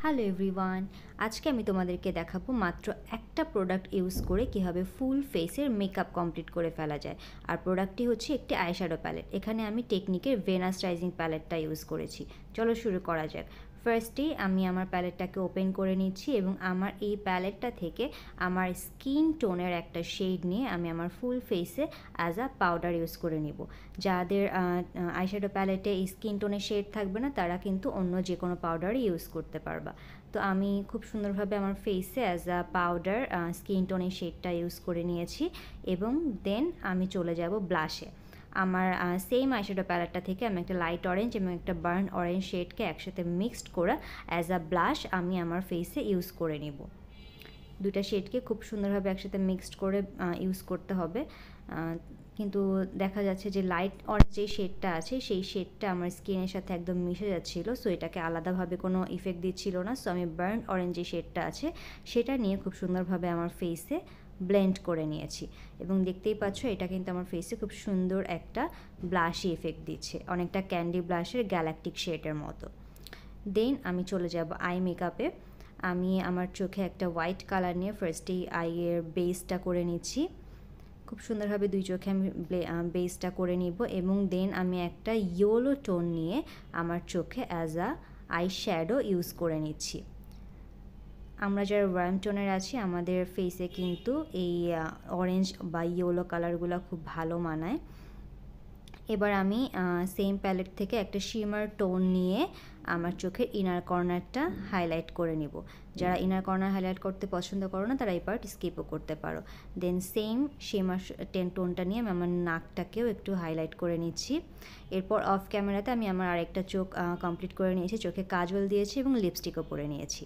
Hello everyone, আজকে আমি তোমাদেরকে দেখাবো মাত্র একটা প্রোডাক্ট ইউজ করে কীভাবে ফুল ফেসের মেকআপ কমপ্লিট করে ফেলা যায়। আর প্রোডাক্টটি হচ্ছে একটি আইশ্যাডো প্যালেট। এখানে আমি টেকনিকের ভেনাস রাইজিং প্যালেটটা ইউজ করেছি। চলো শুরু করা যাক। ফার্স্টেই আমি আমার প্যালেটটাকে ওপেন করে নিচ্ছি এবং আমার এই প্যালেটটা থেকে আমার স্কিন টোনের একটা শেড নিয়ে আমি আমার ফুল ফেসে অ্যাজ আ পাউডার ইউজ করে নিব। যাদের আইশ্যাডো প্যালেটে স্কিন টোনের শেড থাকবে না তারা কিন্তু অন্য যে কোনো পাউডারই ইউজ করতে পারবা। তো আমি খুব সুন্দরভাবে আমার ফেসে অ্যাজ আ পাউডার স্কিন টোনের শেডটা ইউজ করে নিয়েছি এবং দেন আমি চলে যাব ব্লাশে। আমার সেম আইশ্যাডো প্যালেটটা থেকে আমি একটা লাইট অরেঞ্জ এবং একটা বার্ন অরেঞ্জ শেডকে একসাথে মিক্সড করে অ্যাজ আ ব্লাশ আমি আমার ফেসে ইউজ করে নিব। দুটা শেডকে খুব সুন্দরভাবে একসাথে মিক্সড করে ইউজ করতে হবে। কিন্তু দেখা যাচ্ছে যে লাইট অরেঞ্জ যে শেডটা আছে সেই শেডটা আমার স্কিনের সাথে একদম মিশে যাচ্ছিলো, সো এটাকে আলাদাভাবে কোনো ইফেক্ট দিচ্ছিল না। সো আমি বার্ন অরেঞ্জ যে শেডটা আছে সেটা নিয়ে খুব সুন্দরভাবে আমার ফেসে ব্লেন্ড করে নিয়েছি এবং দেখতেই পাচ্ছ এটা কিন্তু আমার ফেসে খুব সুন্দর একটা ব্লাশি ইফেক্ট দিচ্ছে, অনেকটা ক্যান্ডি ব্লাশের গ্যালাকটিক শেডের মতো। দেন আমি চলে যাব আই মেকআপে। আমি আমার চোখে একটা হোয়াইট কালার নিয়ে ফার্স্টেই আইয়ের বেসটা করে নিচ্ছি। খুব সুন্দরভাবে দুই চোখে আমি বেসটা করে নিব এবং দেন আমি একটা ইয়েলো টোন নিয়ে আমার চোখে as a eye shadow use করে নিচ্ছি। আমরা যারা ওয়ার্ম টোনের আছি আমাদের ফেসে কিন্তু এই অরেঞ্জ বা ইয়েলো কালারগুলো খুব ভালো মানায়। এবার আমি সেম প্যালেট থেকে একটা শিমার টোন নিয়ে আমার চোখের ইনার কর্নারটা হাইলাইট করে নিব। যারা ইনার কর্নার হাইলাইট করতে পছন্দ করো না তারা এই পার্ট স্কিপও করতে পারো। দেন সেম শিমার টোনটা নিয়ে আমি আমার নাকটাকেও একটু হাইলাইট করে নিচ্ছি। এরপর অফ ক্যামেরাতে আমি আমার আরেকটা চোখ কমপ্লিট করে নিয়েছি, চোখে কাজল দিয়েছি এবং লিপস্টিকও পরে নিয়েছি।